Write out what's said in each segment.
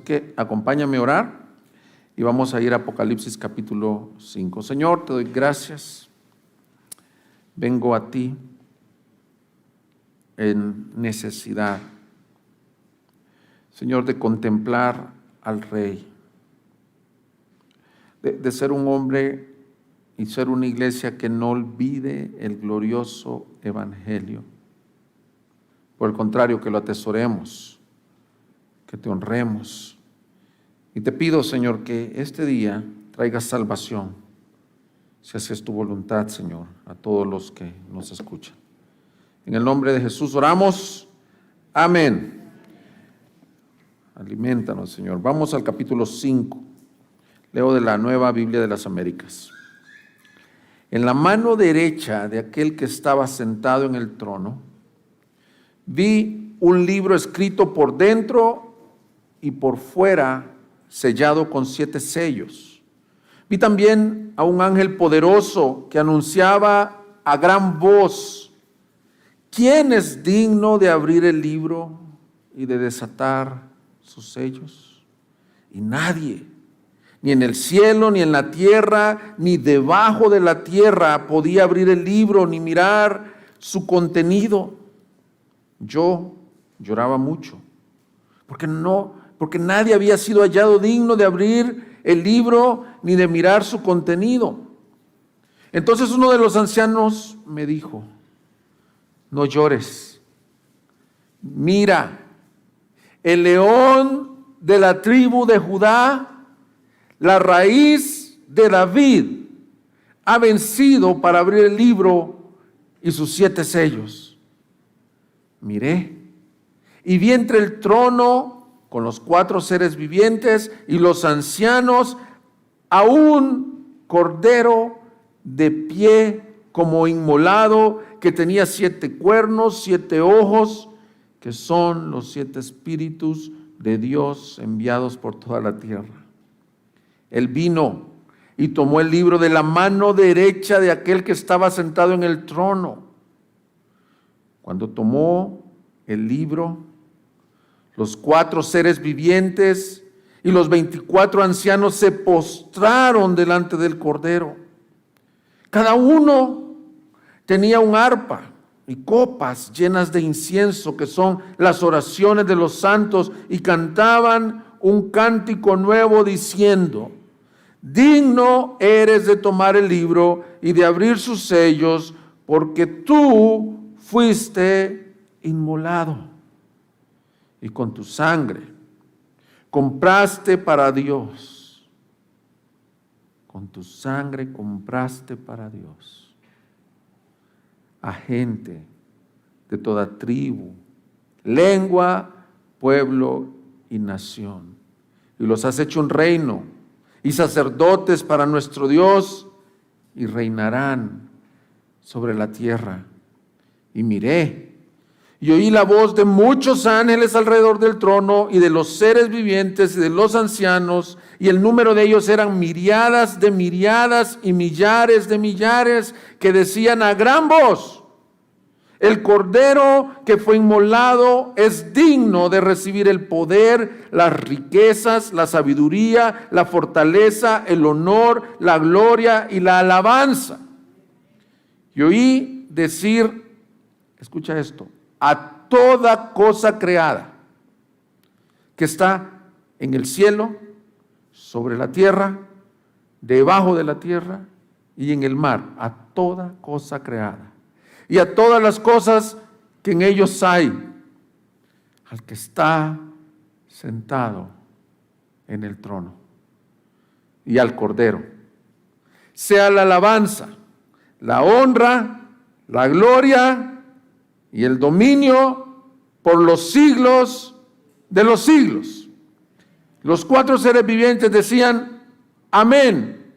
que acompáñame a orar y vamos a ir a Apocalipsis capítulo 5. Señor, te doy gracias. Vengo a ti en necesidad, Señor, de contemplar al Rey, de ser un hombre y ser una iglesia que no olvide el glorioso evangelio. Por el contrario, que lo atesoremos, que te honremos. Y te pido, Señor, que este día traiga salvación, si así es tu voluntad, Señor, a todos los que nos escuchan. En el nombre de Jesús oramos. Amén. Aliméntanos, Señor. Vamos al capítulo 5. Leo de la Nueva Biblia de las Américas. En la mano derecha de aquel que estaba sentado en el trono, vi un libro escrito por dentro y por fuera, sellado con 7 sellos. Vi también a un ángel poderoso que anunciaba a gran voz: ¿quién es digno de abrir el libro y de desatar sus sellos? Y nadie, ni en el cielo, ni en la tierra, ni debajo de la tierra, podía abrir el libro ni mirar su contenido. Yo lloraba mucho, porque nadie había sido hallado digno de abrir el libro ni de mirar su contenido. Entonces uno de los ancianos me dijo: no llores. Mira, el león de la tribu de Judá, la raíz de David, ha vencido para abrir el libro y sus 7 sellos. Miré y vi entre el trono con los 4 seres vivientes y los ancianos a un cordero de pie como inmolado, que tenía 7 cuernos, 7 ojos, que son los 7 espíritus de Dios enviados por toda la tierra. Él vino y tomó el libro de la mano derecha de aquel que estaba sentado en el trono. Cuando tomó el libro, los 4 seres vivientes y los 24 ancianos se postraron delante del Cordero. Cada uno tenía un arpa y copas llenas de incienso, que son las oraciones de los santos, y cantaban un cántico nuevo diciendo: digno eres de tomar el libro y de abrir sus sellos, porque tú fuiste inmolado y con tu sangre compraste para Dios. Con tu sangre compraste para Dios a gente de toda tribu, lengua, pueblo y nación. Y los has hecho un reino y sacerdotes para nuestro Dios, y reinarán sobre la tierra. Y miré y oí la voz de muchos ángeles alrededor del trono y de los seres vivientes y de los ancianos, y el número de ellos eran miriadas de miriadas y millares de millares, que decían a gran voz: el Cordero que fue inmolado es digno de recibir el poder, las riquezas, la sabiduría, la fortaleza, el honor, la gloria y la alabanza. Y oí decir, escucha esto, a toda cosa creada que está en el cielo, sobre la tierra, debajo de la tierra y en el mar, a toda cosa creada, y a todas las cosas que en ellos hay, al que está sentado en el trono y al Cordero, sea la alabanza, la honra, la gloria y el dominio por los siglos de los siglos. Los 4 seres vivientes decían: amén.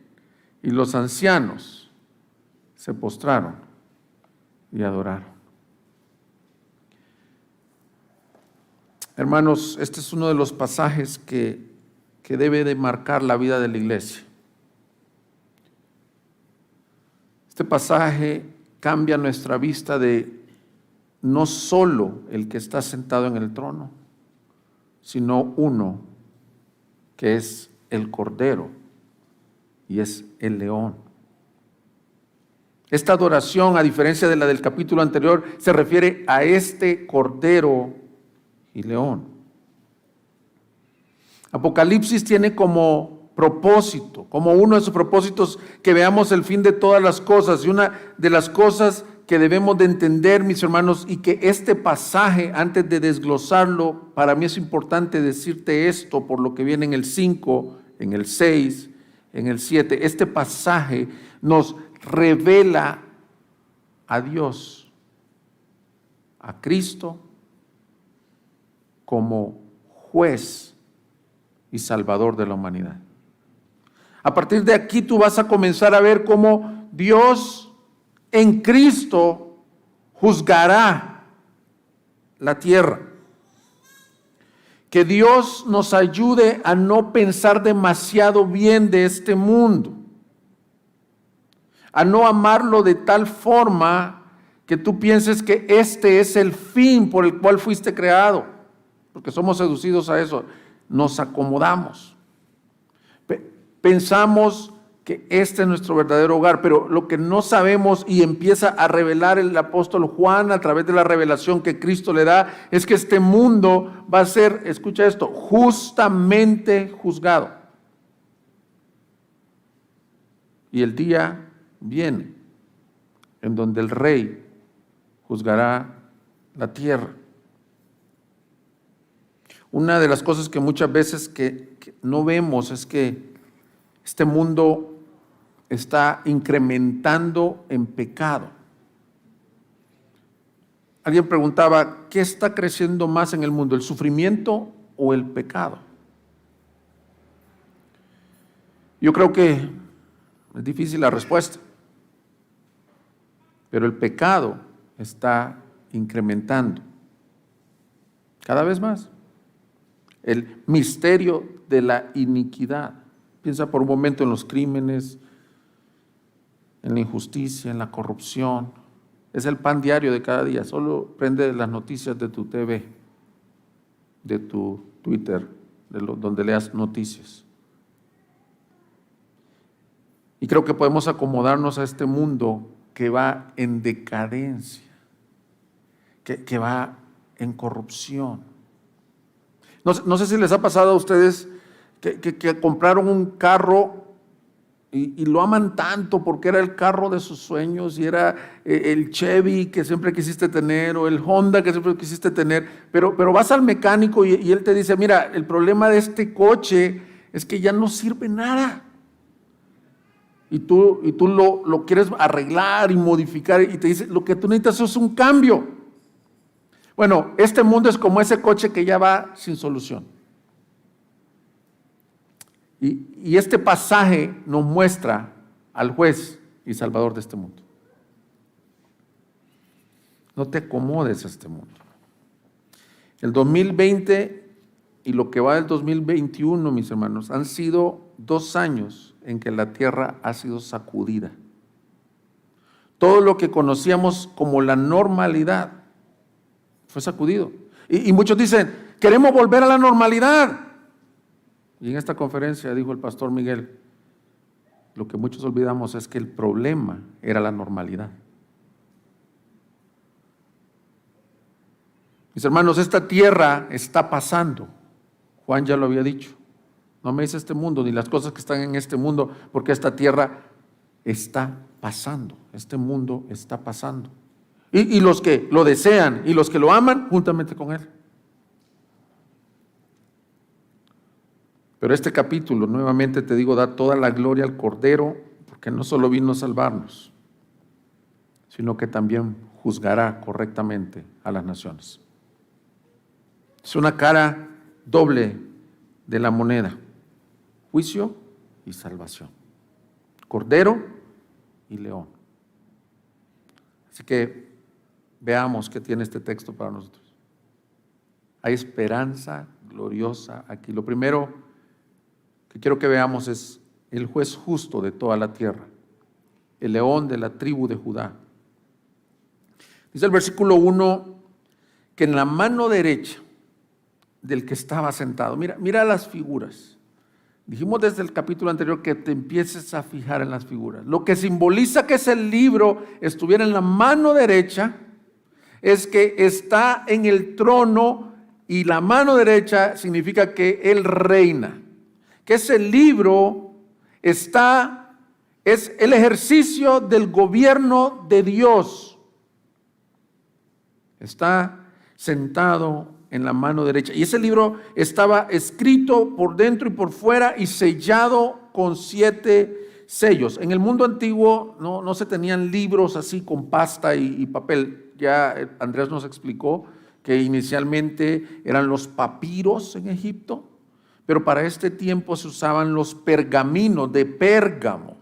Y los ancianos se postraron y adoraron. Hermanos, este es uno de los pasajes que debe de marcar la vida de la iglesia. Este pasaje cambia nuestra vista de no solo el que está sentado en el trono, sino uno que es el Cordero y es el león. Esta adoración, a diferencia de la del capítulo anterior, se refiere a este Cordero y león. Apocalipsis tiene como propósito, como uno de sus propósitos, que veamos el fin de todas las cosas. Y una de las cosas que debemos de entender, mis hermanos, y que este pasaje, antes de desglosarlo, para mí es importante decirte esto, por lo que viene en el 5, en el 6, en el 7. Este pasaje nos revela a Dios, a Cristo, como juez y salvador de la humanidad. A partir de aquí tú vas a comenzar a ver cómo Dios en Cristo juzgará la tierra. Que Dios nos ayude a no pensar demasiado bien de este mundo, a no amarlo de tal forma que tú pienses que este es el fin por el cual fuiste creado, porque somos seducidos a eso, nos acomodamos. Pensamos que este es nuestro verdadero hogar, pero lo que no sabemos y empieza a revelar el apóstol Juan a través de la revelación que Cristo le da, es que este mundo va a ser, escucha esto, justamente juzgado. Y el día viene en donde el rey juzgará la tierra. Una de las cosas que muchas veces que no vemos es que este mundo está incrementando en pecado. Alguien preguntaba, ¿qué está creciendo más en el mundo, el sufrimiento o el pecado? Yo creo que es difícil la respuesta, pero el pecado está incrementando cada vez más. El misterio de la iniquidad. Piensa por un momento en los crímenes, en la injusticia, en la corrupción. Es el pan diario de cada día. Solo prende las noticias de tu TV, de tu Twitter, donde leas noticias. Y creo que podemos acomodarnos a este mundo que va en decadencia, que va en corrupción. No sé si les ha pasado a ustedes que compraron un carro y lo aman tanto porque era el carro de sus sueños y era el Chevy que siempre quisiste tener o el Honda que siempre quisiste tener, pero vas al mecánico y él te dice, mira, el problema de este coche es que ya no sirve nada. Y tú lo quieres arreglar y modificar y te dice, lo que tú necesitas es un cambio. Bueno, este mundo es como ese coche que ya va sin solución. Y este pasaje nos muestra al juez y salvador de este mundo. No te acomodes a este mundo. El 2020 y lo que va del 2021, mis hermanos, han sido 2 años en que la tierra ha sido sacudida. Todo lo que conocíamos como la normalidad fue sacudido. Y muchos dicen, queremos volver a la normalidad. Y en esta conferencia dijo el pastor Miguel, lo que muchos olvidamos es que el problema era la normalidad. Mis hermanos, esta tierra está pasando. Juan ya lo había dicho. No me dice este mundo, ni las cosas que están en este mundo, porque esta tierra está pasando. Este mundo está pasando. Y los que lo desean y los que lo aman, juntamente con él. Pero este capítulo, nuevamente te digo, da toda la gloria al Cordero, porque no solo vino a salvarnos, sino que también juzgará correctamente a las naciones. Es una cara doble de la moneda, juicio y salvación, Cordero y león. Así que veamos qué tiene este texto para nosotros. Hay esperanza gloriosa aquí. Lo primero que quiero que veamos es el juez justo de toda la tierra, el león de la tribu de Judá. Dice el versículo 1 que en la mano derecha del que estaba sentado, mira las figuras, Dijimos desde el capítulo anterior que te empieces a fijar en las figuras. Lo que simboliza que ese libro estuviera en la mano derecha es que está en el trono, y la mano derecha significa que Él reina. Que ese libro es el ejercicio del gobierno de Dios. Está sentado en la mano derecha. Y ese libro estaba escrito por dentro y por fuera y sellado con 7 sellos. En el mundo antiguo no se tenían libros así con pasta y papel. Ya Andrés nos explicó que inicialmente eran los papiros en Egipto, pero para este tiempo se usaban los pergaminos de Pérgamo.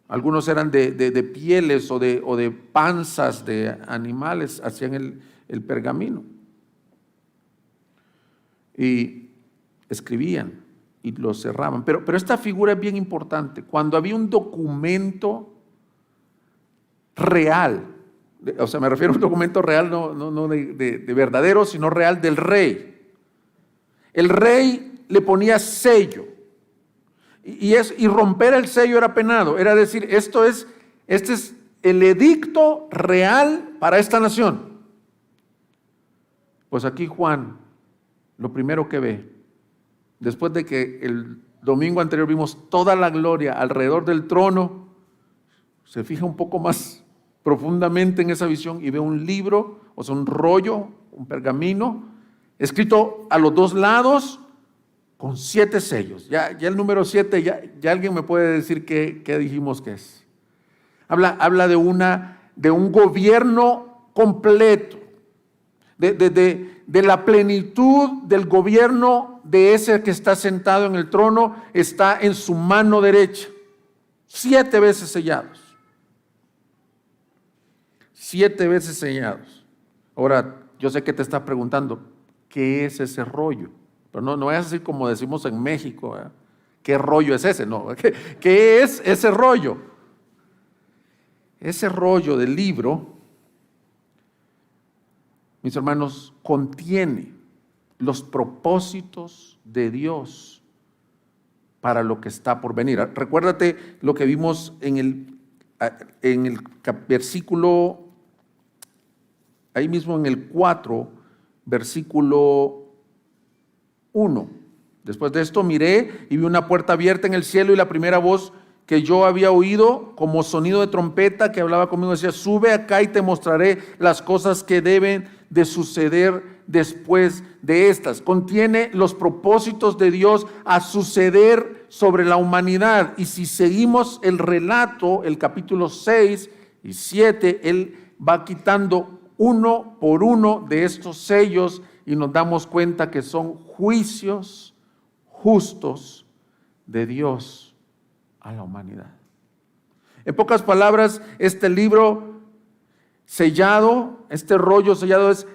Algunos eran de pieles o de panzas de animales, hacían el pergamino. Y escribían y lo cerraban. Pero esta figura es bien importante. Cuando había un documento real, o sea, me refiero a un documento real, no de verdadero, sino real del rey. El rey le ponía sello. Y romper el sello era penado. Era decir, este es el edicto real para esta nación. Pues aquí Juan, lo primero que ve, después de que el domingo anterior vimos toda la gloria alrededor del trono, se fija un poco más profundamente en esa visión y ve un libro, o sea, un rollo, un pergamino, escrito a los 2 lados con 7 sellos. Ya el número 7, ya alguien me puede decir qué dijimos que es. Habla de un gobierno completo, de la plenitud del gobierno de ese que está sentado en el trono, está en su mano derecha. 7 veces sellados. 7 veces sellados. Ahora, yo sé que te estás preguntando, ¿qué es ese rollo? Pero no es así como decimos en México, ¿eh? ¿Qué rollo es ese? No, ¿qué es ese rollo? Ese rollo del libro, mis hermanos, contiene los propósitos de Dios para lo que está por venir. Recuérdate lo que vimos en el versículo, ahí mismo en el 4, versículo 1. Después de esto miré y vi una puerta abierta en el cielo, y la primera voz que yo había oído como sonido de trompeta que hablaba conmigo decía: sube acá y te mostraré las cosas que deben de suceder después de estas. Contiene los propósitos de Dios a suceder sobre la humanidad. Y si seguimos el relato, el capítulo 6 y 7, Él va quitando uno por uno de estos sellos y nos damos cuenta que son juicios justos de Dios a la humanidad. En pocas palabras, este libro sellado, este rollo sellado, es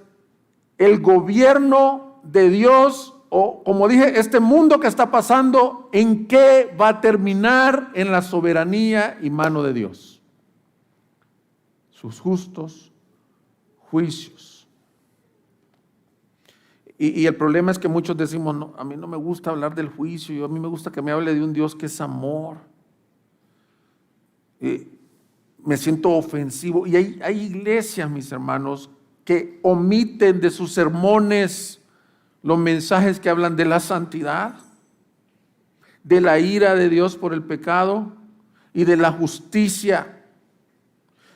el gobierno de Dios, o como dije, este mundo que está pasando, ¿en qué va a terminar? En la soberanía y mano de Dios. Sus justos juicios. Y el problema es que muchos decimos: no, a mí no me gusta hablar del juicio, a mí me gusta que me hable de un Dios que es amor. Me siento ofensivo. Y hay iglesias, mis hermanos, que omiten de sus sermones los mensajes que hablan de la santidad, de la ira de Dios por el pecado y de la justicia.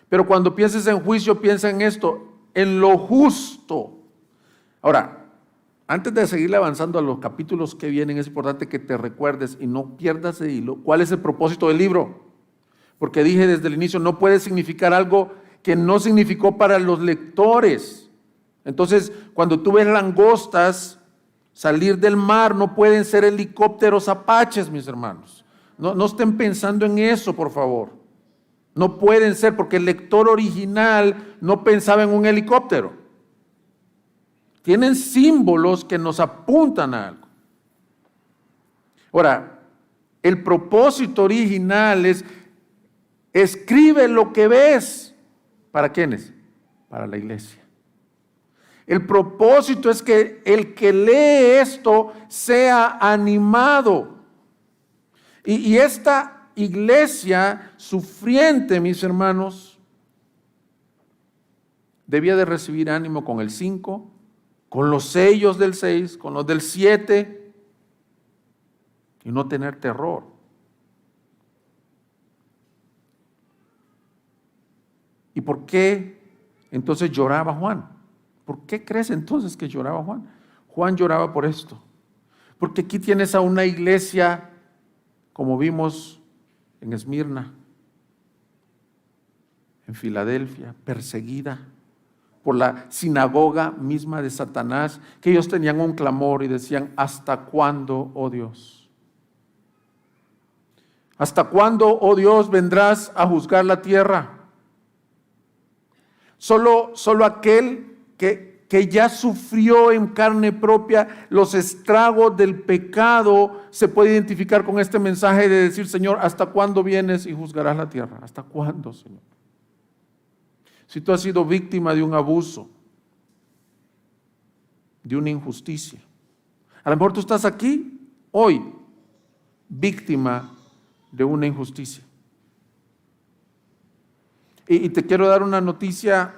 Pero cuando pienses en juicio, piensa en esto, en lo justo. Ahora, antes de seguir avanzando a los capítulos que vienen, es importante que te recuerdes y no pierdas de hilo cuál es el propósito del libro. Porque dije desde el inicio, no puede significar algo que no significó para los lectores. Entonces, cuando tú ves langostas salir del mar, no pueden ser helicópteros apaches, mis hermanos. No estén pensando en eso, por favor. No pueden ser, porque el lector original no pensaba en un helicóptero. Tienen símbolos que nos apuntan a algo. Ahora, el propósito original es: escribe lo que ves. ¿Para quiénes? Para la iglesia. El propósito es que el que lee esto sea animado. Y esta iglesia sufriente, mis hermanos, debía de recibir ánimo con el 5, con los sellos del 6, con los del 7, y no tener terror. ¿Y por qué entonces lloraba Juan? ¿Por qué crees entonces que lloraba Juan? Juan lloraba por esto. Porque aquí tienes a una iglesia, como vimos en Esmirna, en Filadelfia, perseguida por la sinagoga misma de Satanás, que ellos tenían un clamor y decían: ¿hasta cuándo, oh Dios? ¿Hasta cuándo, oh Dios, vendrás a juzgar la tierra? Solo aquel que ya sufrió en carne propia los estragos del pecado se puede identificar con este mensaje de decir: Señor, ¿hasta cuándo vienes y juzgarás la tierra? ¿Hasta cuándo, Señor? Si tú has sido víctima de un abuso, de una injusticia, a lo mejor tú estás aquí hoy víctima de una injusticia. Y te quiero dar una noticia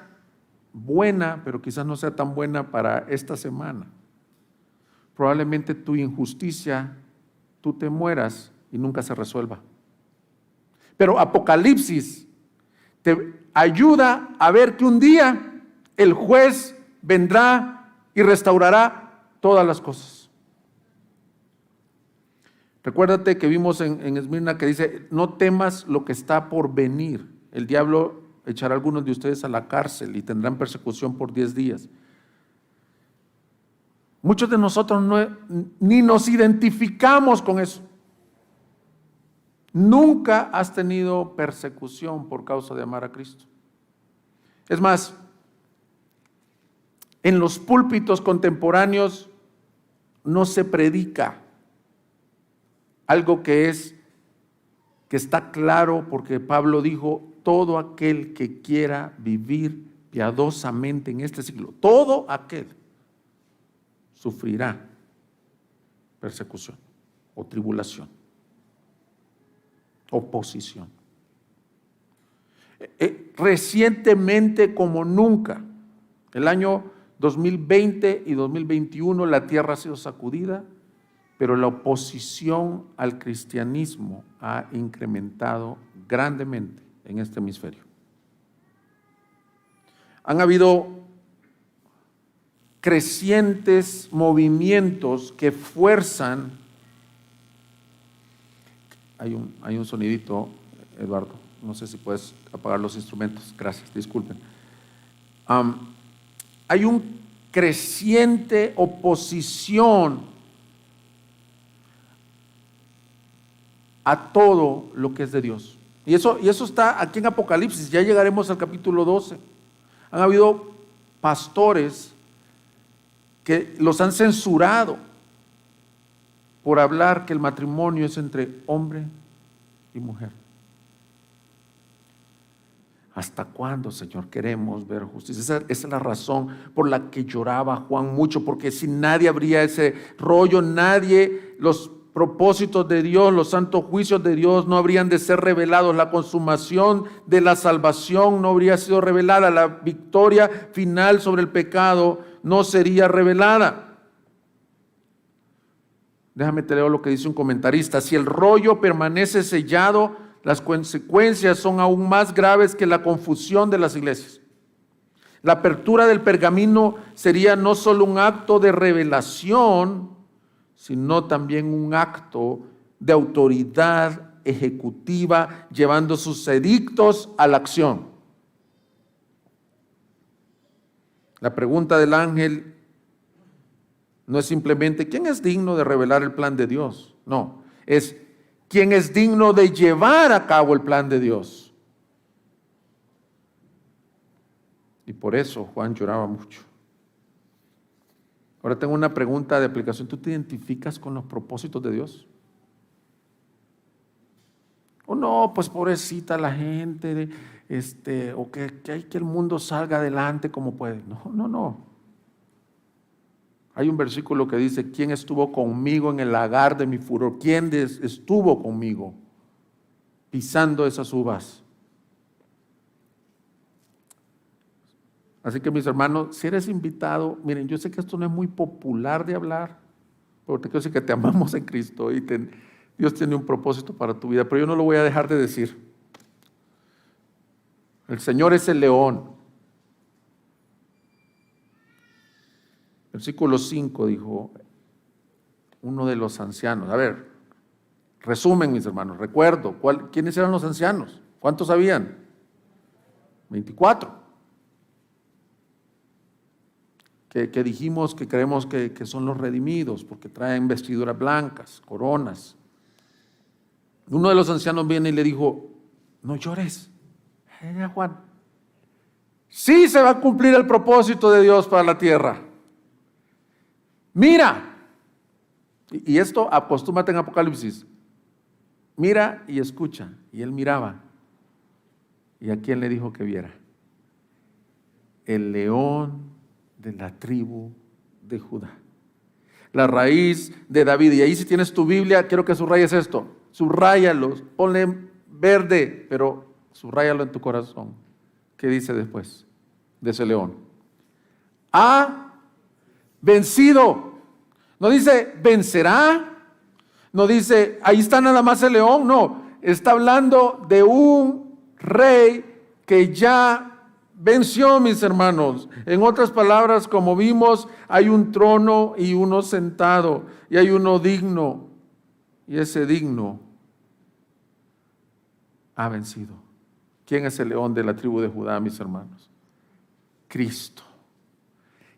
buena, pero quizás no sea tan buena para esta semana. Probablemente tu injusticia, tú te mueras y nunca se resuelva. Pero Apocalipsis te ayuda a ver que un día el juez vendrá y restaurará todas las cosas. Recuérdate que vimos en Esmirna que dice: no temas lo que está por venir. El diablo echará a algunos de ustedes a la cárcel y tendrán persecución por 10 días. Muchos de nosotros ni nos identificamos con eso. Nunca has tenido persecución por causa de amar a Cristo. Es más, en los púlpitos contemporáneos no se predica algo que está claro, porque Pablo dijo: todo aquel que quiera vivir piadosamente en este siglo, todo aquel sufrirá persecución o tribulación, oposición. Recientemente como nunca, el año 2020 y 2021, la tierra ha sido sacudida, pero la oposición al cristianismo ha incrementado grandemente en este hemisferio. Han habido crecientes movimientos que fuerzan. Hay un sonidito, Eduardo, no sé si puedes apagar los instrumentos. Gracias, disculpen. Hay un creciente oposición a todo lo que es de Dios. Y eso está aquí en Apocalipsis. Ya llegaremos al capítulo 12. Han habido pastores que los han censurado por hablar que el matrimonio es entre hombre y mujer. ¿Hasta cuándo, Señor, queremos ver justicia? Esa es la razón por la que lloraba Juan mucho, porque si nadie habría ese rollo, los propósitos de Dios, los santos juicios de Dios no habrían de ser revelados, la consumación de la salvación no habría sido revelada, la victoria final sobre el pecado no sería revelada. Déjame te leo lo que dice un comentarista: si el rollo permanece sellado, las consecuencias son aún más graves que la confusión de las iglesias. La apertura del pergamino sería no solo un acto de revelación, sino también un acto de autoridad ejecutiva llevando sus edictos a la acción. La pregunta del ángel no es simplemente ¿quién es digno de revelar el plan de Dios? No, es ¿quién es digno de llevar a cabo el plan de Dios? Y por eso Juan lloraba mucho. Ahora tengo una pregunta de aplicación. ¿Tú te identificas con los propósitos de Dios? O no, pues pobrecita la gente, o que hay que el mundo salga adelante como puede. No. Hay un versículo que dice, ¿quién estuvo conmigo en el lagar de mi furor? ¿Quién estuvo conmigo pisando esas uvas? Así que mis hermanos, si eres invitado, miren, yo sé que esto no es muy popular de hablar, pero te quiero decir que te amamos en Cristo y Dios tiene un propósito para tu vida, pero yo no lo voy a dejar de decir. El Señor es el león. Versículo 5 dijo uno de los ancianos. A ver, resumen, mis hermanos, recuerdo, ¿quiénes eran los ancianos? ¿Cuántos habían? 24. Que dijimos que creemos que son los redimidos, porque traen vestiduras blancas, coronas. Uno de los ancianos viene y le dijo, no llores, Juan. Sí se va a cumplir el propósito de Dios para la tierra. Mira, y esto acostúmate en Apocalipsis, mira y escucha. Y él miraba. ¿Y a quién le dijo que viera? El león de la tribu de Judá, la raíz de David. Y ahí, si tienes tu Biblia, quiero que subrayes esto, subráyalo, ponle verde, pero subráyalo en tu corazón. ¿Qué dice después de ese león? Ha vencido. No dice vencerá, no dice ahí está nada más el león, no, está hablando de un rey que ya venció, mis hermanos. En otras palabras, como vimos, hay un trono y uno sentado, y hay uno digno, y ese digno ha vencido. ¿Quién es el león de la tribu de Judá, mis hermanos? Cristo.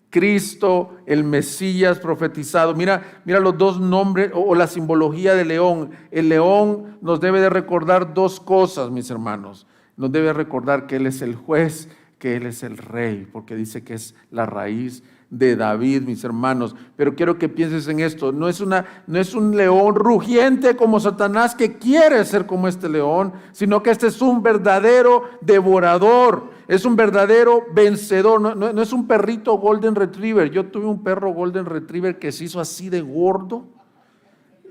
Cristo, el Mesías profetizado. Mira los dos nombres o la simbología del león. El león nos debe de recordar dos cosas, mis hermanos. Nos debe recordar que Él es el juez, que Él es el rey, porque dice que es la raíz de David, mis hermanos. Pero quiero que pienses en esto, no es un león rugiente como Satanás que quiere ser como este león, sino que este es un verdadero devorador, es un verdadero vencedor, no es un perrito Golden Retriever. Yo tuve un perro Golden Retriever que se hizo así de gordo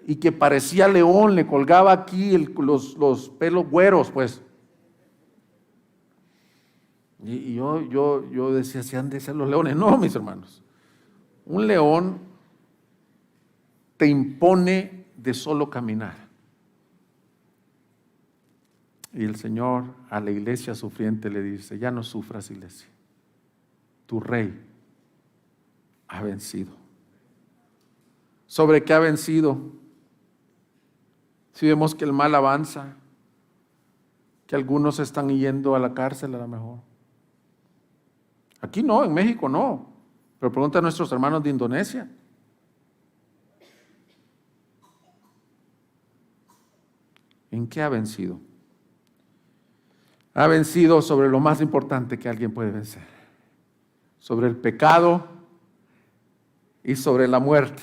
y que parecía león, le colgaba aquí los pelos güeros, pues. Y yo decía, si han de ser los leones. No, mis hermanos. Un león te impone de solo caminar. Y el Señor a la iglesia sufriente le dice, ya no sufras, iglesia. Tu rey ha vencido. ¿Sobre qué ha vencido? Si vemos que el mal avanza, que algunos están yendo a la cárcel a lo mejor. Aquí no, en México no, pero pregunta a nuestros hermanos de Indonesia. ¿En qué ha vencido? Ha vencido sobre lo más importante que alguien puede vencer, sobre el pecado y sobre la muerte.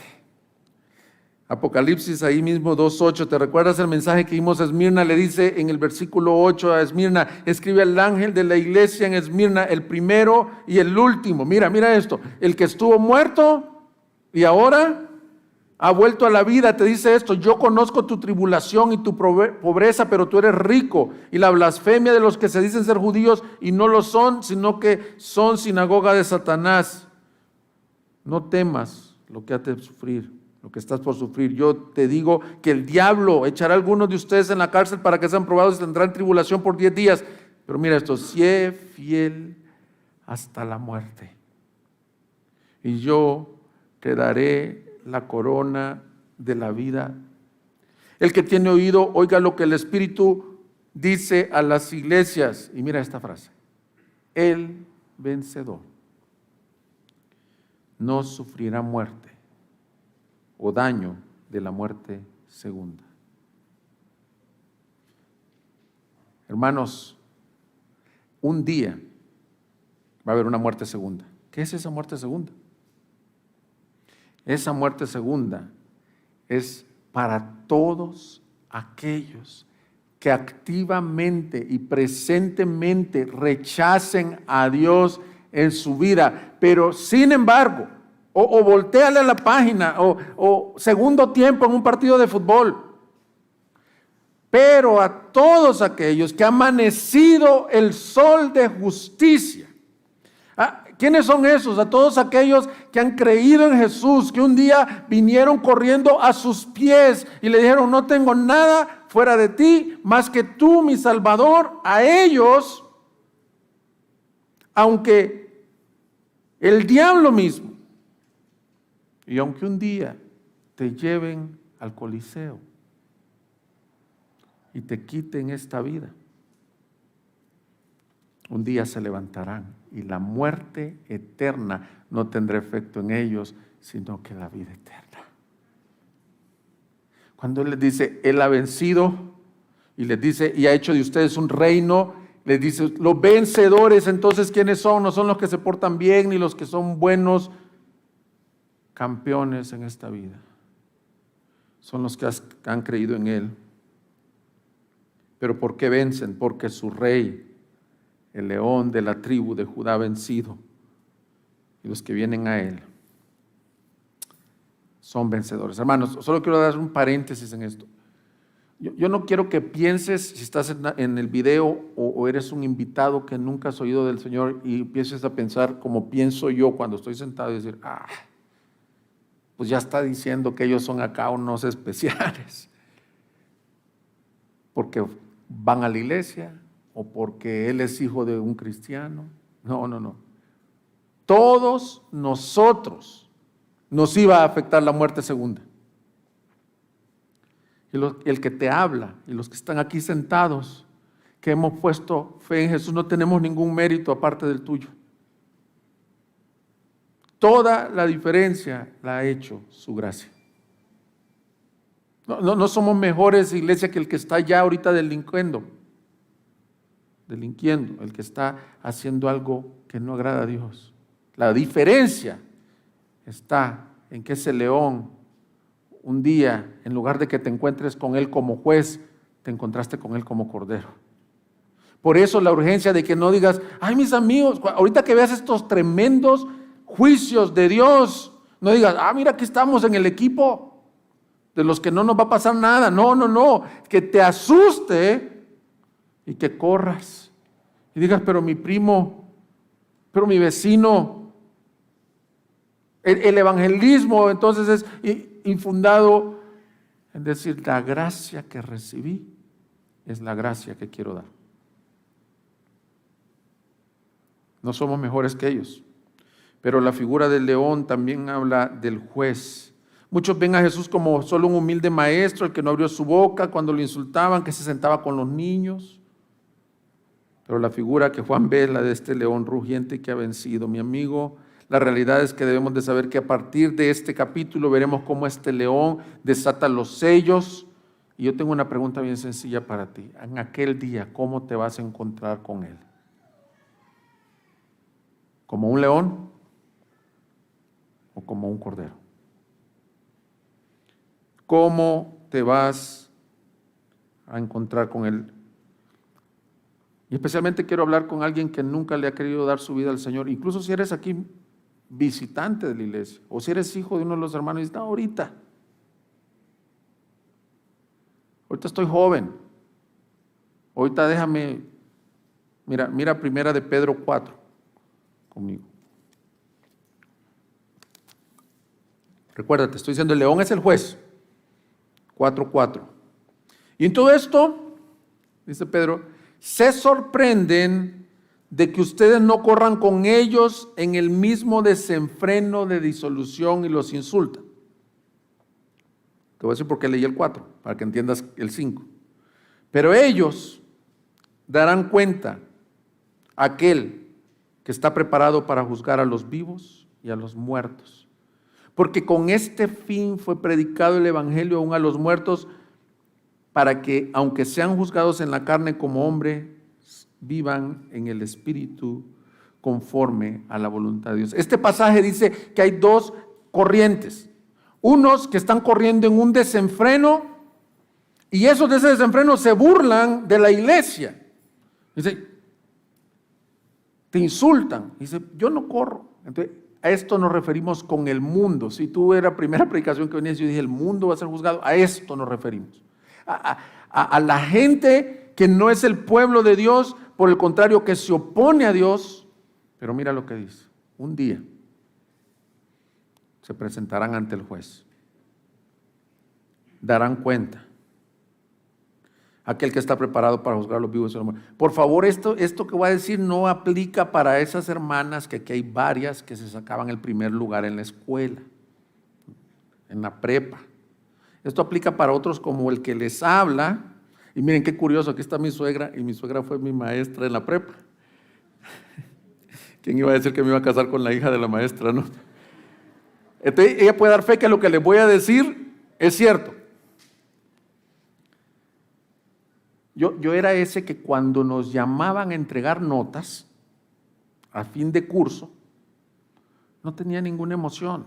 Apocalipsis ahí mismo 2:8, ¿te recuerdas el mensaje que vimos a Esmirna? Le dice en el versículo 8 a Esmirna, escribe al ángel de la iglesia en Esmirna, el primero y el último. Mira esto, el que estuvo muerto y ahora ha vuelto a la vida, te dice esto, yo conozco tu tribulación y tu pobreza, pero tú eres rico, y la blasfemia de los que se dicen ser judíos y no lo son, sino que son sinagoga de Satanás. No temas lo que has de sufrir, lo que estás por sufrir. Yo te digo que el diablo echará a algunos de ustedes en la cárcel para que sean probados y tendrán tribulación por 10 días. Pero mira esto, sé fiel hasta la muerte, y yo te daré la corona de la vida. El que tiene oído, oiga lo que el Espíritu dice a las iglesias. Y mira esta frase, el vencedor no sufrirá muerte o daño de la muerte segunda. Hermanos, un día va a haber una muerte segunda. ¿Qué es esa muerte segunda? Esa muerte segunda es para todos aquellos que activamente y presentemente rechacen a Dios en su vida, pero sin embargo, o voltéale a la página, o segundo tiempo en un partido de fútbol. Pero a todos aquellos que ha amanecido el sol de justicia. ¿Quiénes son esos? A todos aquellos que han creído en Jesús, que un día vinieron corriendo a sus pies y le dijeron: no tengo nada fuera de ti, más que tú, mi Salvador. A ellos, aunque el diablo mismo, y aunque un día te lleven al Coliseo y te quiten esta vida, un día se levantarán y la muerte eterna no tendrá efecto en ellos, sino que la vida eterna. Cuando Él les dice, Él ha vencido, y les dice, y ha hecho de ustedes un reino, les dice, los vencedores, entonces ¿quiénes son? No son los que se portan bien, ni los que son buenos campeones en esta vida. Son los que han creído en Él. ¿Pero por qué vencen? Porque su rey, el león de la tribu de Judá, ha vencido, y los que vienen a Él son vencedores. Hermanos, solo quiero dar un paréntesis en esto. Yo no quiero que pienses, si estás en el video o eres un invitado que nunca has oído del Señor, y empieces a pensar como pienso yo cuando estoy sentado y decir, pues ya está diciendo que ellos son acá unos especiales, porque van a la iglesia o porque él es hijo de un cristiano. No. Todos nosotros nos iba a afectar la muerte segunda. Y el que te habla y los que están aquí sentados, que hemos puesto fe en Jesús, no tenemos ningún mérito aparte del tuyo. Toda la diferencia la ha hecho su gracia. No somos mejores iglesia que el que está ya ahorita delinquiendo, el que está haciendo algo que no agrada a Dios. La diferencia está en que ese león, un día, en lugar de que te encuentres con él como juez, te encontraste con él como cordero. Por eso la urgencia de que no digas, ay, mis amigos, ahorita que veas estos tremendos juicios de Dios, no digas, mira, aquí estamos en el equipo de los que no nos va a pasar nada. No, que te asuste y que corras y digas, pero mi primo, pero mi vecino. El evangelismo entonces es infundado en decir, la gracia que recibí es la gracia que quiero dar. No somos mejores que ellos, pero la figura del león también habla del juez. Muchos ven a Jesús como solo un humilde maestro, el que no abrió su boca cuando lo insultaban, que se sentaba con los niños. Pero la figura que Juan ve es la de este león rugiente que ha vencido. Mi amigo, la realidad es que debemos de saber que a partir de este capítulo veremos cómo este león desata los sellos. Y yo tengo una pregunta bien sencilla para ti. En aquel día, ¿cómo te vas a encontrar con él? ¿Como un león o como un cordero? ¿Cómo te vas a encontrar con él? Y especialmente quiero hablar con alguien que nunca le ha querido dar su vida al Señor. Incluso si eres aquí visitante de la iglesia, o si eres hijo de uno de los hermanos y dices, no, ahorita estoy joven, ahorita déjame, mira primera de Pedro 4 conmigo. Recuérdate, estoy diciendo el león es el juez. 4:4. Y en todo esto, dice Pedro, se sorprenden de que ustedes no corran con ellos en el mismo desenfreno de disolución y los insultan. Te voy a decir por qué leí el 4, para que entiendas el 5. Pero ellos darán cuenta a aquel que está preparado para juzgar a los vivos y a los muertos. Porque con este fin fue predicado el evangelio aún a los muertos, para que, aunque sean juzgados en la carne como hombres, vivan en el espíritu conforme a la voluntad de Dios. Este pasaje dice que hay dos corrientes. Unos que están corriendo en un desenfreno, y esos de ese desenfreno se burlan de la iglesia. Dice, te insultan. Dice, yo no corro. Entonces, A esto nos referimos con el mundo. Si tú eras la primera predicación que venías, yo dije, el mundo va a ser juzgado. A esto nos referimos. A la gente que no es el pueblo de Dios, por el contrario, que se opone a Dios. Pero mira lo que dice. Un día se presentarán ante el juez. Darán cuenta. Aquel que está preparado para juzgar a los vivos y a los muertos. Por favor, esto que voy a decir no aplica para esas hermanas, que aquí hay varias que se sacaban el primer lugar en la escuela, en la prepa. Esto aplica para otros como el que les habla. Y miren qué curioso, aquí está mi suegra, y mi suegra fue mi maestra en la prepa. ¿Quién iba a decir que me iba a casar con la hija de la maestra, no? Entonces, ella puede dar fe que lo que les voy a decir es cierto. Yo era ese que cuando nos llamaban a entregar notas a fin de curso, no tenía ninguna emoción.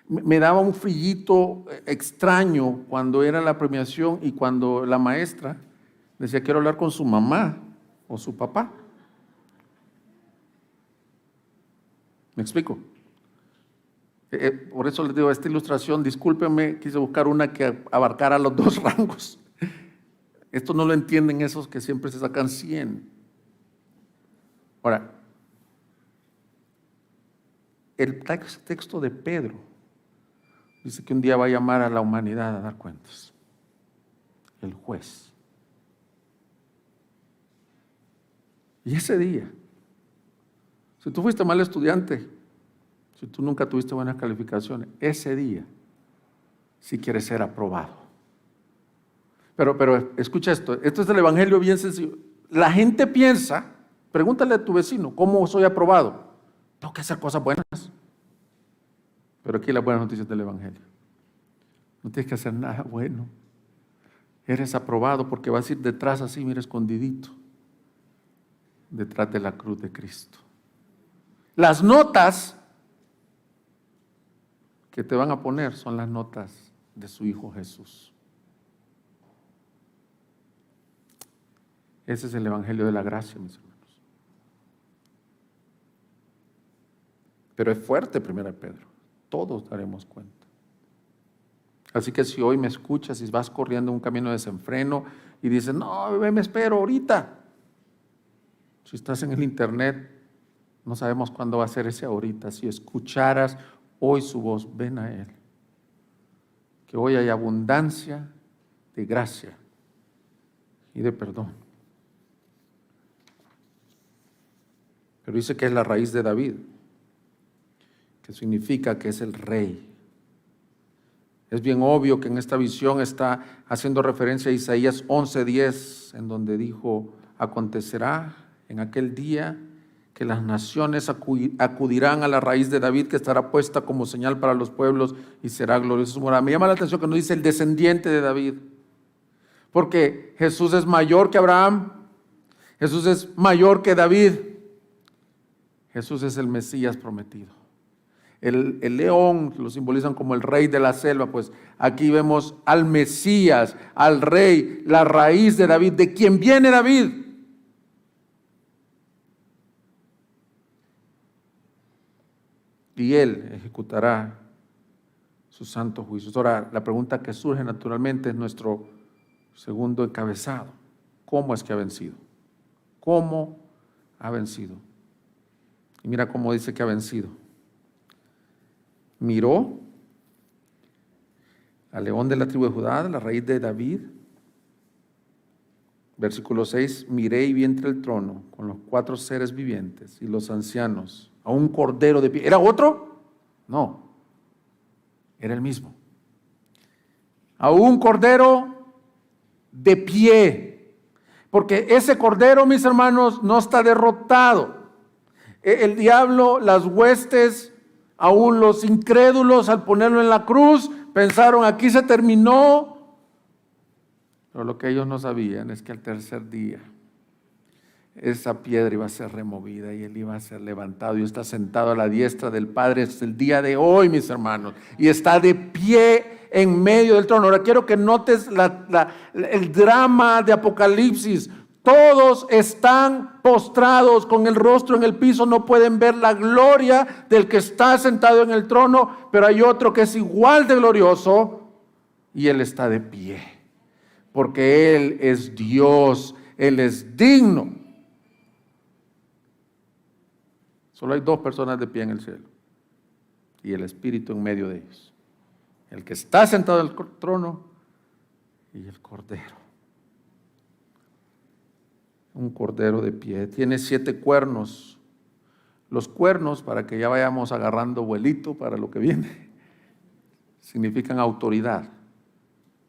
Me daba un frillito extraño cuando era la premiación y cuando la maestra decía, quiero hablar con su mamá o su papá. ¿Me explico? Por eso les digo, esta ilustración, discúlpenme, quise buscar una que abarcara los dos rangos. Esto no lo entienden esos que siempre se sacan 100. Ahora, el texto de Pedro dice que un día va a llamar a la humanidad a dar cuentas. El juez. Y ese día, si tú fuiste mal estudiante, si tú nunca tuviste buenas calificaciones, ese día sí quieres ser aprobado. Pero escucha esto es el evangelio bien sencillo. La gente piensa, pregúntale a tu vecino, ¿cómo soy aprobado? Tengo que hacer cosas buenas. Pero aquí las buenas noticias del evangelio. No tienes que hacer nada bueno. Eres aprobado porque vas a ir detrás así, mira, escondidito. Detrás de la cruz de Cristo. Las notas que te van a poner son las notas de su Hijo Jesús. Ese es el evangelio de la gracia, mis hermanos. Pero es fuerte, 1 Pedro. Todos daremos cuenta. Así que si hoy me escuchas y vas corriendo un camino de desenfreno y dices, no, me espero ahorita. Si estás en el internet, no sabemos cuándo va a ser ese ahorita. Si escucharas hoy su voz, ven a Él. Que hoy hay abundancia de gracia y de perdón. Pero dice que es la raíz de David, que significa que es el rey. Es bien obvio que en esta visión está haciendo referencia a Isaías 11:10, en donde dijo, acontecerá en aquel día que las naciones acudirán a la raíz de David, que estará puesta como señal para los pueblos y será glorioso su morada. Me llama la atención que no dice el descendiente de David, porque Jesús es mayor que Abraham, Jesús es mayor que David. Jesús es el Mesías prometido. El león lo simbolizan como el rey de la selva, pues aquí vemos al Mesías, al rey, la raíz de David, de quien viene David. Y él ejecutará sus santos juicios. Ahora, la pregunta que surge naturalmente es nuestro segundo encabezado. ¿Cómo es que ha vencido? ¿Cómo ha vencido? Y mira cómo dice que ha vencido. Miró al león de la tribu de Judá, la raíz de David. Versículo 6, miré y vi entre el trono con los 4 seres vivientes y los ancianos a un cordero de pie. ¿Era otro? No, era el mismo. A un cordero de pie. Porque ese cordero, mis hermanos, no está derrotado. El diablo, las huestes, aún los incrédulos al ponerlo en la cruz, pensaron aquí se terminó. Pero lo que ellos no sabían es que al tercer día esa piedra iba a ser removida y él iba a ser levantado y está sentado a la diestra del Padre. Es el día de hoy, mis hermanos, y está de pie en medio del trono. Ahora quiero que notes el drama de Apocalipsis. Todos están postrados con el rostro en el piso, no pueden ver la gloria del que está sentado en el trono, pero hay otro que es igual de glorioso y Él está de pie, porque Él es Dios, Él es digno. Solo hay dos personas de pie en el cielo y el Espíritu en medio de ellos. El que está sentado en el trono y el Cordero. Un cordero de pie, tiene 7 cuernos. Los cuernos, para que ya vayamos agarrando vuelito para lo que viene, significan autoridad,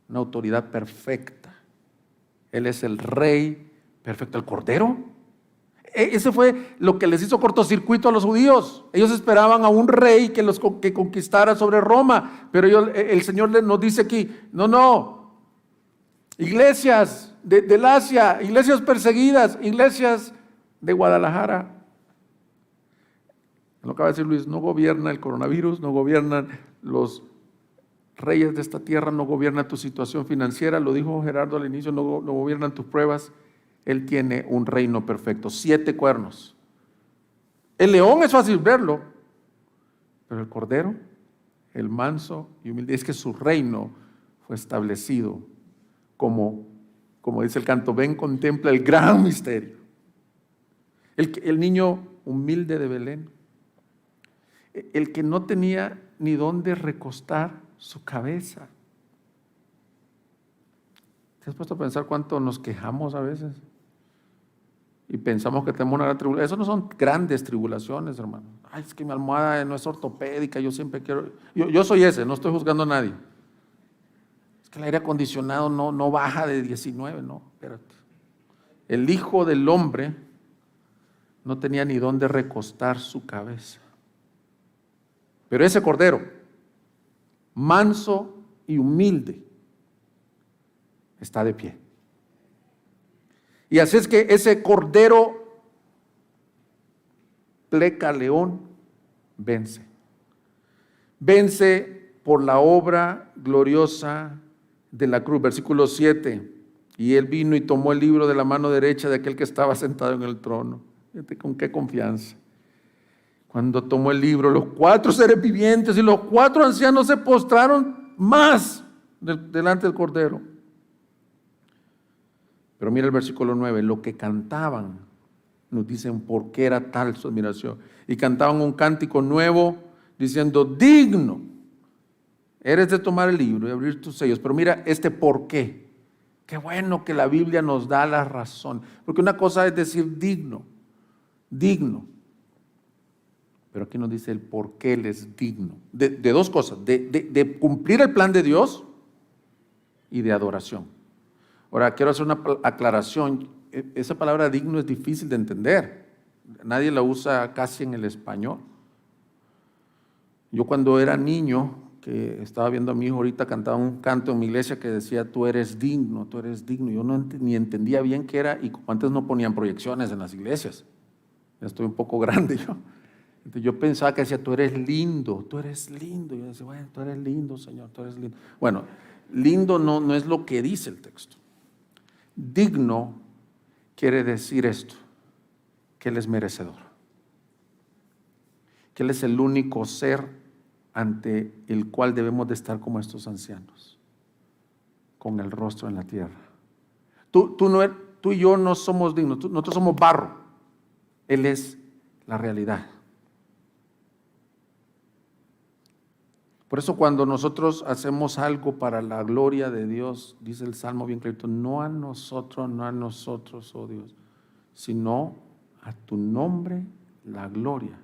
una autoridad perfecta. Él es el rey perfecto. ¿El cordero? Ese fue lo que les hizo cortocircuito a los judíos. Ellos esperaban a un rey que conquistara sobre Roma, pero el Señor nos dice aquí, no, iglesias del Asia, iglesias perseguidas, iglesias de Guadalajara. Lo acaba de decir Luis, no gobierna el coronavirus, no gobiernan los reyes de esta tierra, no gobierna tu situación financiera, lo dijo Gerardo al inicio, no gobiernan tus pruebas. Él tiene un reino perfecto, 7 cuernos. El león es fácil verlo, pero el cordero, el manso y humilde, es que su reino fue establecido como dice el canto, ven, contempla el gran misterio. El niño humilde de Belén, el que no tenía ni dónde recostar su cabeza. ¿Te has puesto a pensar cuánto nos quejamos a veces? Y pensamos que tenemos una gran tribulación. Eso no son grandes tribulaciones, hermano. Ay, es que mi almohada no es ortopédica, yo siempre quiero... Yo soy ese, no estoy juzgando a nadie. Es que el aire acondicionado no baja de 19, no, espérate. El Hijo del Hombre no tenía ni dónde recostar su cabeza. Pero ese Cordero, manso y humilde, está de pie. Y así es que ese Cordero pleca león, vence. Vence por la obra gloriosa de la cruz. Versículo 7. Y él vino y tomó el libro de la mano derecha de aquel que estaba sentado en el trono. Fíjate con qué confianza. Cuando tomó el libro, los 4 seres vivientes y los 4 ancianos se postraron más delante del Cordero. Pero mira el versículo 9, lo que cantaban, nos dicen por qué era tal su admiración. Y cantaban un cántico nuevo diciendo, digno eres de tomar el libro y abrir tus sellos. Pero mira este por qué. Qué bueno que la Biblia nos da la razón. Porque una cosa es decir digno. Pero aquí nos dice el por qué Él es digno. De 2 cosas, de cumplir el plan de Dios y de adoración. Ahora, quiero hacer una aclaración. Esa palabra digno es difícil de entender. Nadie la usa casi en el español. Yo cuando era niño, que estaba viendo a mi hijo ahorita, cantaba un canto en mi iglesia que decía, tú eres digno, tú eres digno. Yo ni entendía bien qué era, y como antes no ponían proyecciones en las iglesias. Ya estoy un poco grande yo. Entonces yo pensaba que decía, tú eres lindo, tú eres lindo. Yo decía, bueno, tú eres lindo, Señor, tú eres lindo. Bueno, lindo no es lo que dice el texto. Digno quiere decir esto, que Él es merecedor, que Él es el único ser ante el cual debemos de estar como estos ancianos, con el rostro en la tierra. Tú y yo no somos dignos, nosotros somos barro, Él es la realidad. Por eso cuando nosotros hacemos algo para la gloria de Dios, dice el Salmo bien clarito, no a nosotros, oh Dios, sino a tu nombre la gloria.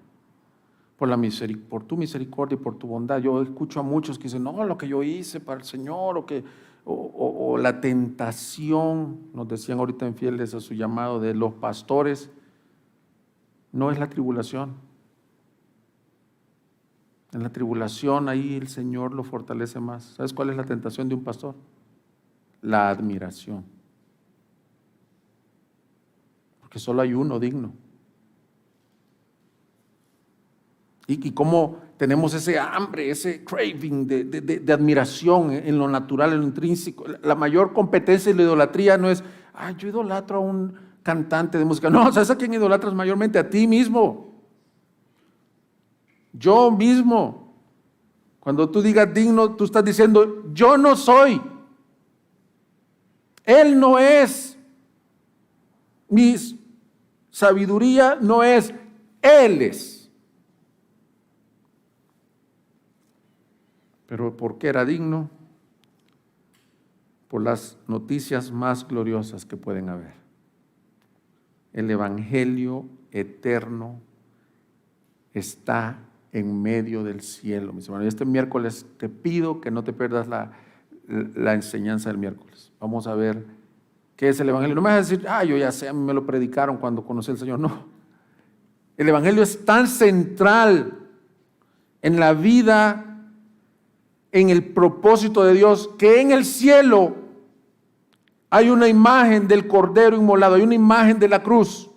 Por tu misericordia y por tu bondad. Yo escucho a muchos que dicen, no, lo que yo hice para el Señor, o la tentación, nos decían ahorita en Fieles a su llamado de los pastores, no es la tribulación. En la tribulación ahí el Señor lo fortalece más. ¿Sabes cuál es la tentación de un pastor? La admiración. Porque solo hay uno digno. Y cómo tenemos ese hambre, ese craving de admiración en lo natural, en lo intrínseco. La mayor competencia y la idolatría no es, yo idolatro a un cantante de música. No, ¿sabes a quién idolatras mayormente? A ti mismo. Yo mismo. Cuando tú digas digno, tú estás diciendo, yo no soy. Él no es. Mi sabiduría no es. Él es. Pero ¿por qué era digno? Por las noticias más gloriosas que pueden haber. El Evangelio eterno está en medio del cielo, mis hermanos. Y este miércoles te pido que no te pierdas la enseñanza del miércoles. Vamos a ver qué es el Evangelio. No me vas a decir, yo ya sé, a mí me lo predicaron cuando conocí al Señor. No. El Evangelio es tan central en la vida, en el propósito de Dios, que en el cielo hay una imagen del Cordero inmolado, hay una imagen de la cruz.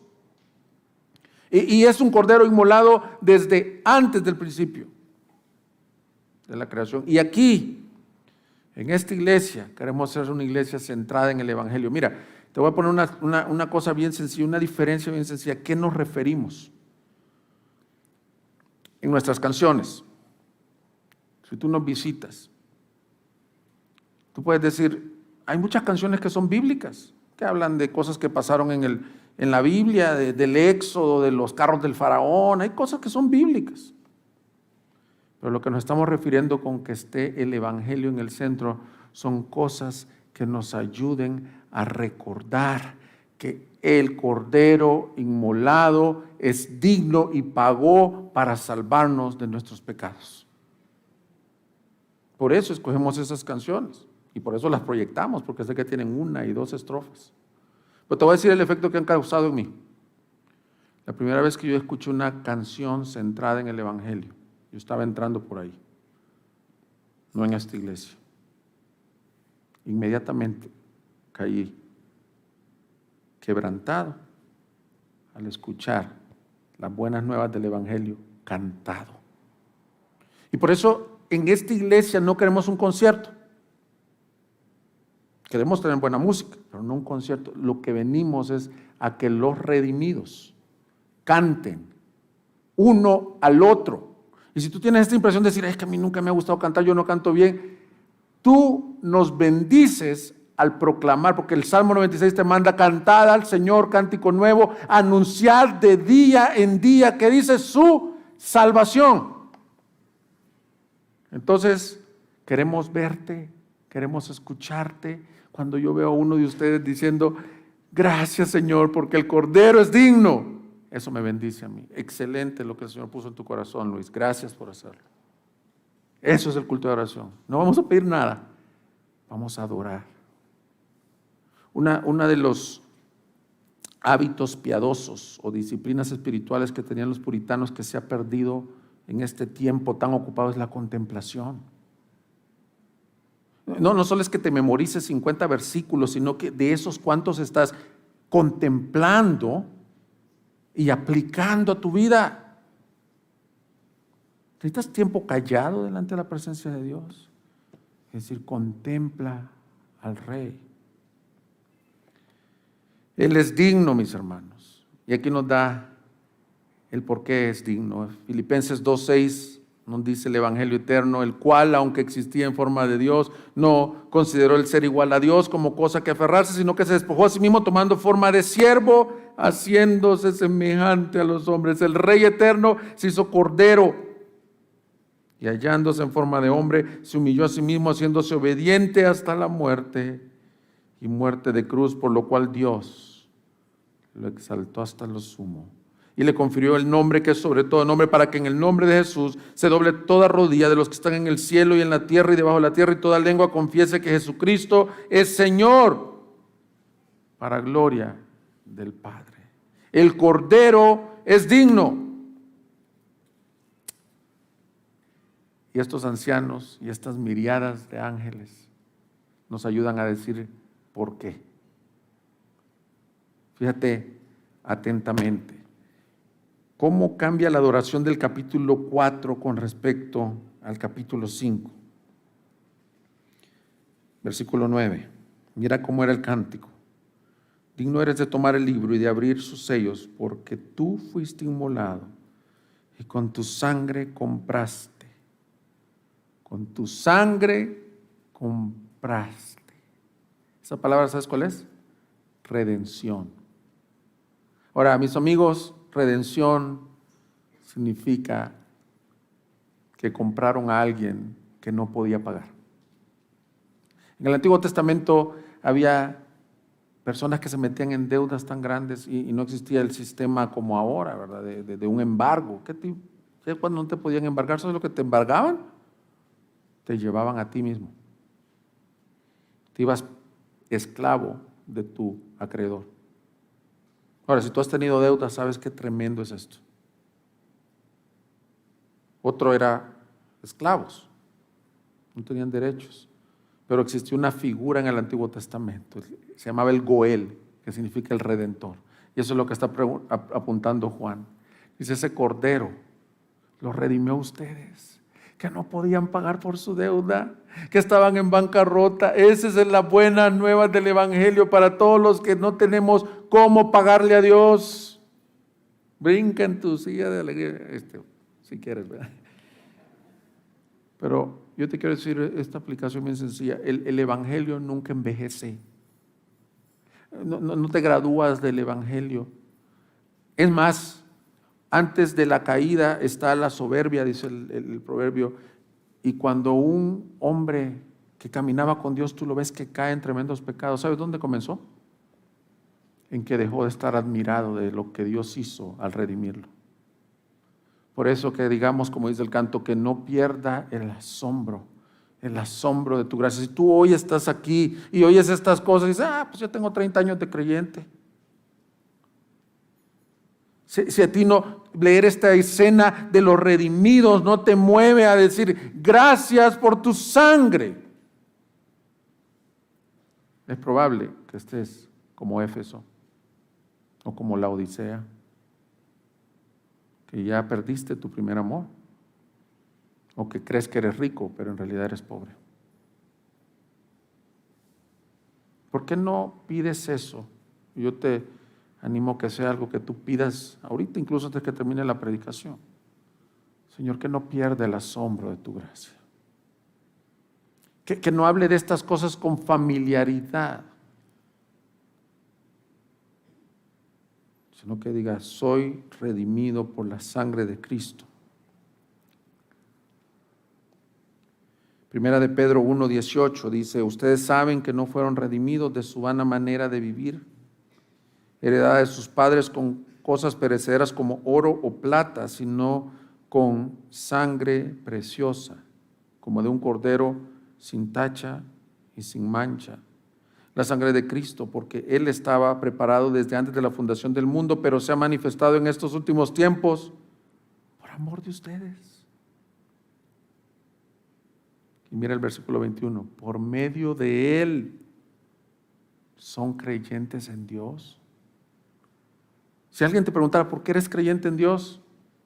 Y es un Cordero inmolado desde antes del principio de la creación. Y aquí, en esta iglesia, queremos ser una iglesia centrada en el Evangelio. Mira, te voy a poner una cosa bien sencilla, una diferencia bien sencilla. ¿A qué nos referimos? En nuestras canciones. Si tú nos visitas, tú puedes decir, hay muchas canciones que son bíblicas, que hablan de cosas que pasaron en la Biblia, del Éxodo, de los carros del faraón. Hay cosas que son bíblicas. Pero lo que nos estamos refiriendo con que esté el Evangelio en el centro son cosas que nos ayuden a recordar que el Cordero inmolado es digno y pagó para salvarnos de nuestros pecados. Por eso escogemos esas canciones y por eso las proyectamos, porque sé que tienen 1 y 2 estrofas. Pero te voy a decir el efecto que han causado en mí. La primera vez que yo escuché una canción centrada en el Evangelio, yo estaba entrando por ahí, no en esta iglesia. Inmediatamente caí quebrantado al escuchar las buenas nuevas del Evangelio cantado. Y por eso en esta iglesia no queremos un concierto. Queremos tener buena música, pero no un concierto. Lo que venimos es a que los redimidos canten uno al otro. Y si tú tienes esta impresión de decir, es que a mí nunca me ha gustado cantar, yo no canto bien, tú nos bendices al proclamar, porque el Salmo 96 te manda cantar al Señor cántico nuevo, anunciar de día en día que dice su salvación. Entonces, queremos verte, queremos escucharte. Cuando yo veo a uno de ustedes diciendo, gracias Señor, porque el Cordero es digno, eso me bendice a mí. Excelente lo que el Señor puso en tu corazón, Luis. Gracias por hacerlo. Eso es el culto de oración. No vamos a pedir nada, vamos a adorar. Una de los hábitos piadosos o disciplinas espirituales que tenían los puritanos que se ha perdido en este tiempo tan ocupado es la contemplación. No solo es que te memorices 50 versículos, sino que de esos cuantos estás contemplando y aplicando a tu vida. ¿Necesitas tiempo callado delante de la presencia de Dios? Es decir, contempla al Rey. Él es digno, mis hermanos. Y aquí nos da el por qué es digno. Filipenses 2:6 nos dice el Evangelio eterno, el cual, aunque existía en forma de Dios, no consideró el ser igual a Dios como cosa que aferrarse, sino que se despojó a sí mismo tomando forma de siervo, haciéndose semejante a los hombres. El Rey eterno se hizo cordero y hallándose en forma de hombre, se humilló a sí mismo, haciéndose obediente hasta la muerte y muerte de cruz, por lo cual Dios lo exaltó hasta lo sumo y le confirió el nombre que es sobre todo nombre, para que en el nombre de Jesús se doble toda rodilla de los que están en el cielo y en la tierra y debajo de la tierra, y toda lengua confiese que Jesucristo es Señor, para gloria del Padre. El Cordero es digno. Y estos ancianos y estas miriadas de ángeles nos ayudan a decir por qué. Fíjate atentamente cómo cambia la adoración del capítulo 4 con respecto al capítulo 5. Versículo 9. Mira cómo era el cántico. digno eres de tomar el libro y de abrir sus sellos, porque tú fuiste inmolado y con tu sangre compraste. Con tu sangre compraste. Esa palabra, ¿sabes cuál es? Redención. Ahora, mis amigos, redención significa que compraron a alguien que no podía pagar. En el Antiguo Testamento había personas que se metían en deudas tan grandes y no existía el sistema como ahora, ¿verdad? De un embargo. ¿Qué cuando no te podían embargar? ¿Sabes lo que te embargaban? Te llevaban a ti mismo. Te ibas esclavo de tu acreedor. Ahora, si tú has tenido deudas, ¿sabes qué tremendo es esto? Otro era esclavos, no tenían derechos, pero existía una figura en el Antiguo Testamento, se llamaba el Goel, que significa el Redentor, y eso es lo que está apuntando Juan. Dice, ese Cordero los redimió a ustedes, que no podían pagar por su deuda, que estaban en bancarrota. Esa es la buena nueva del Evangelio para todos los que no tenemos cómo pagarle a Dios. Brinca en tu silla de alegría, si quieres, ¿verdad? Pero yo te quiero decir esta aplicación bien sencilla. El Evangelio nunca envejece. No te gradúas del Evangelio. Es más, antes de la caída está la soberbia, dice el proverbio. Y cuando un hombre que caminaba con Dios, tú lo ves que cae en tremendos pecados. ¿Sabes dónde comenzó? En que dejó de estar admirado de lo que Dios hizo al redimirlo. Por eso que digamos, como dice el canto, que no pierda el asombro de tu gracia. Si tú hoy estás aquí y oyes estas cosas y dices, pues yo tengo 30 años de creyente. Si a ti no leer esta escena de los redimidos no te mueve a decir, gracias por tu sangre, es probable que estés como Éfeso o como la Odisea, que ya perdiste tu primer amor, o que crees que eres rico, pero en realidad eres pobre. ¿Por qué no pides eso? Yo te animo que sea algo que tú pidas ahorita, incluso antes que termine la predicación. Señor, que no pierda el asombro de tu gracia. Que no hable de estas cosas con familiaridad, sino que diga, soy redimido por la sangre de Cristo. Primera de Pedro 1:18 dice, ustedes saben que no fueron redimidos de su vana manera de vivir, heredada de sus padres con cosas perecederas como oro o plata, sino con sangre preciosa, como de un cordero sin tacha y sin mancha. La sangre de Cristo, porque Él estaba preparado desde antes de la fundación del mundo, pero se ha manifestado en estos últimos tiempos por amor de ustedes. Y mira el versículo 21, por medio de Él son creyentes en Dios. Si alguien te preguntara, ¿por qué eres creyente en Dios?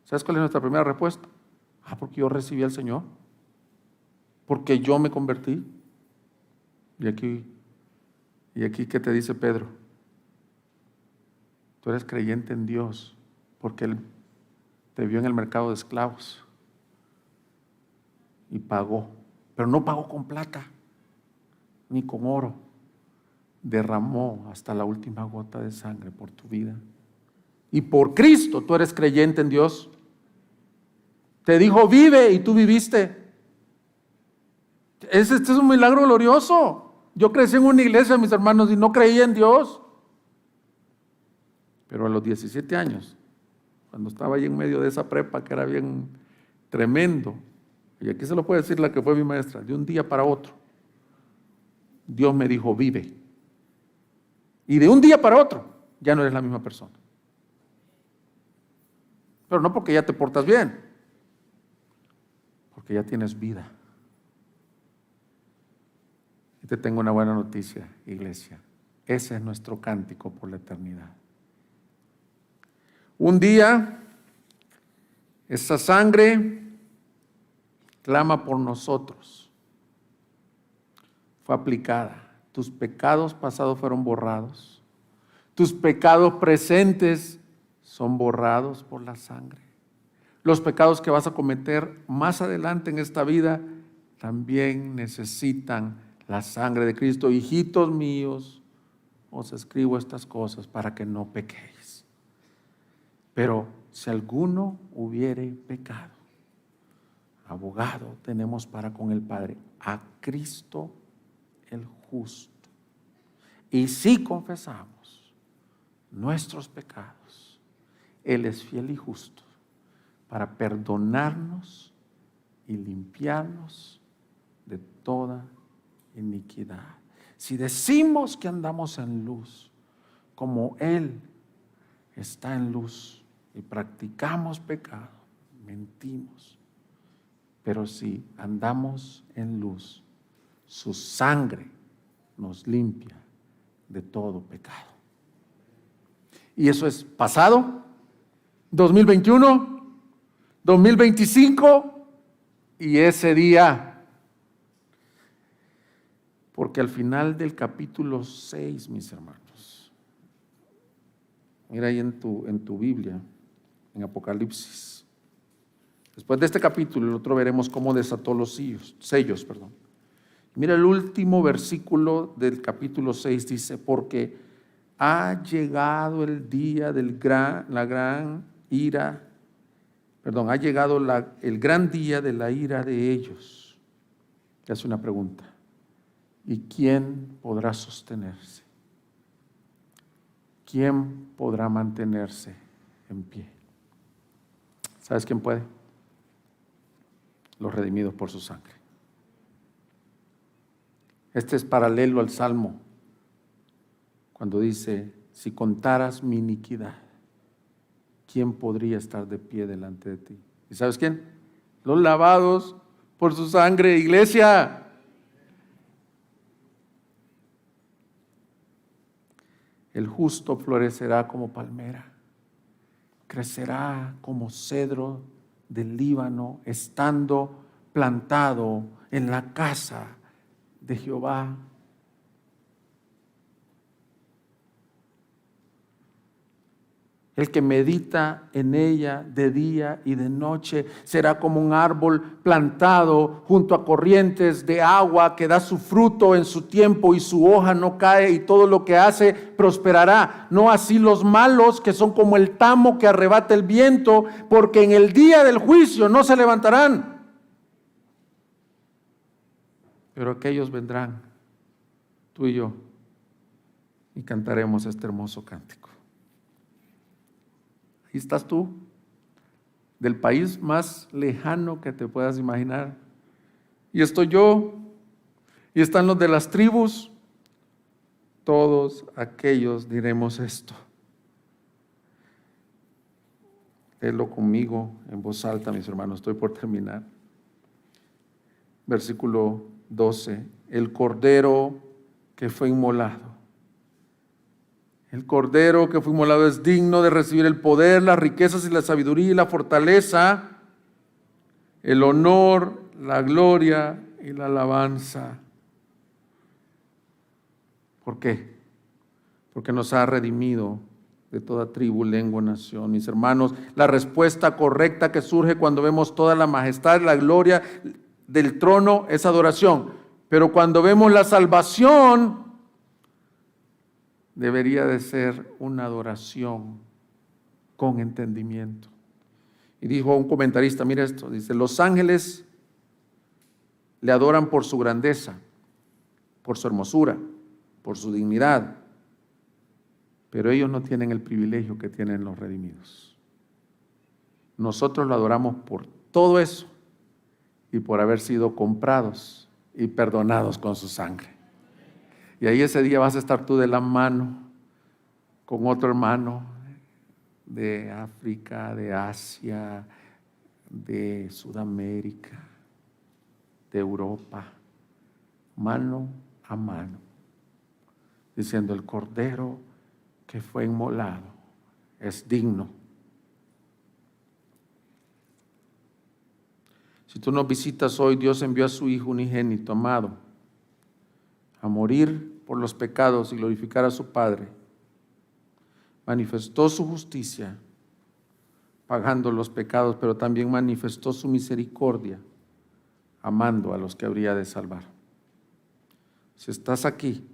¿Sabes cuál es nuestra primera respuesta? Porque yo recibí al Señor, porque yo me convertí. Y aquí, ¿qué te dice Pedro? Tú eres creyente en Dios porque Él te vio en el mercado de esclavos y pagó, pero no pagó con plata ni con oro, derramó hasta la última gota de sangre por tu vida. Y por Cristo tú eres creyente en Dios. Te dijo, vive, y tú viviste. Este es un milagro glorioso. Yo crecí en una iglesia, mis hermanos, y no creía en Dios. Pero a los 17 años, cuando estaba ahí en medio de esa prepa que era bien tremendo, y aquí se lo puede decir la que fue mi maestra, de un día para otro, Dios me dijo, vive. Y de un día para otro, ya no eres la misma persona. Pero no porque ya te portas bien, porque ya tienes vida. Y te tengo una buena noticia, iglesia. Ese es nuestro cántico por la eternidad. Un día, esa sangre clama por nosotros. Fue aplicada. Tus pecados pasados fueron borrados. Tus pecados presentes son borrados por la sangre. Los pecados que vas a cometer más adelante en esta vida también necesitan la sangre de Cristo. Hijitos míos, os escribo estas cosas para que no pequéis. Pero si alguno hubiere pecado, abogado tenemos para con el Padre, a Cristo el justo. Y si confesamos nuestros pecados, Él es fiel y justo para perdonarnos y limpiarnos de toda iniquidad. Si decimos que andamos en luz, como Él está en luz, y practicamos pecado, mentimos. Pero si andamos en luz, su sangre nos limpia de todo pecado. Y eso es pasado, 2021, 2025 y ese día. Porque al final del capítulo 6, mis hermanos, mira ahí en tu Biblia, en Apocalipsis. Después de este capítulo, el otro veremos cómo desató los sellos. Mira el último versículo del capítulo 6, dice, porque ha llegado el día el gran día de la ira de ellos. Y hace una pregunta, ¿y quién podrá sostenerse? ¿Quién podrá mantenerse en pie? ¿Sabes quién puede? Los redimidos por su sangre. Este es paralelo al Salmo, cuando dice, si contaras mi iniquidad, ¿quién podría estar de pie delante de ti? ¿Y sabes quién? Los lavados por su sangre, iglesia. El justo florecerá como palmera, crecerá como cedro del Líbano, estando plantado en la casa de Jehová. El que medita en ella de día y de noche será como un árbol plantado junto a corrientes de agua que da su fruto en su tiempo y su hoja no cae y todo lo que hace prosperará. No así los malos, que son como el tamo que arrebata el viento, porque en el día del juicio no se levantarán. Pero aquellos vendrán, tú y yo, y cantaremos este hermoso cántico. Ahí estás tú, del país más lejano que te puedas imaginar. Y estoy yo, y están los de las tribus. Todos aquellos diremos esto. Léelo conmigo en voz alta, mis hermanos, estoy por terminar. Versículo 12, el cordero que fue inmolado. El cordero que fue inmolado es digno de recibir el poder, las riquezas y la sabiduría y la fortaleza, el honor, la gloria y la alabanza. ¿Por qué? Porque nos ha redimido de toda tribu, lengua, nación. Mis hermanos, la respuesta correcta que surge cuando vemos toda la majestad, la gloria del trono es adoración. Pero cuando vemos la salvación, debería de ser una adoración con entendimiento. Y dijo un comentarista, mira esto, dice, los ángeles le adoran por su grandeza, por su hermosura, por su dignidad, pero ellos no tienen el privilegio que tienen los redimidos. Nosotros lo adoramos por todo eso y por haber sido comprados y perdonados con su sangre. Y ahí ese día vas a estar tú de la mano con otro hermano de África, de Asia, de Sudamérica, de Europa, mano a mano, diciendo el cordero que fue inmolado es digno. Si tú nos visitas hoy, Dios envió a su Hijo unigénito, amado, a morir por los pecados y glorificar a su Padre, manifestó su justicia, pagando los pecados, pero también manifestó su misericordia, amando a los que habría de salvar. Si estás aquí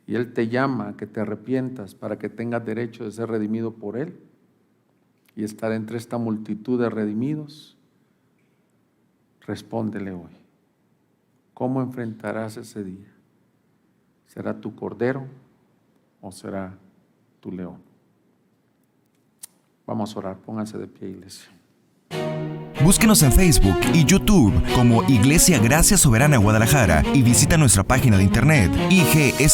y Él te llama a que te arrepientas para que tengas derecho de ser redimido por Él y estar entre esta multitud de redimidos, respóndele hoy. ¿Cómo enfrentarás ese día? ¿Será tu cordero o será tu león? Vamos a orar, pónganse de pie, iglesia. Búsquenos en Facebook y YouTube como Iglesia Gracia Soberana Guadalajara y visita nuestra página de internet igsg.org.mx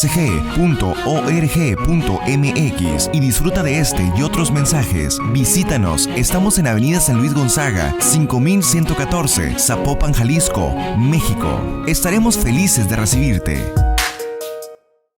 y disfruta de este y otros mensajes. Visítanos, estamos en Avenida San Luis Gonzaga, 5114, Zapopan, Jalisco, México. Estaremos felices de recibirte.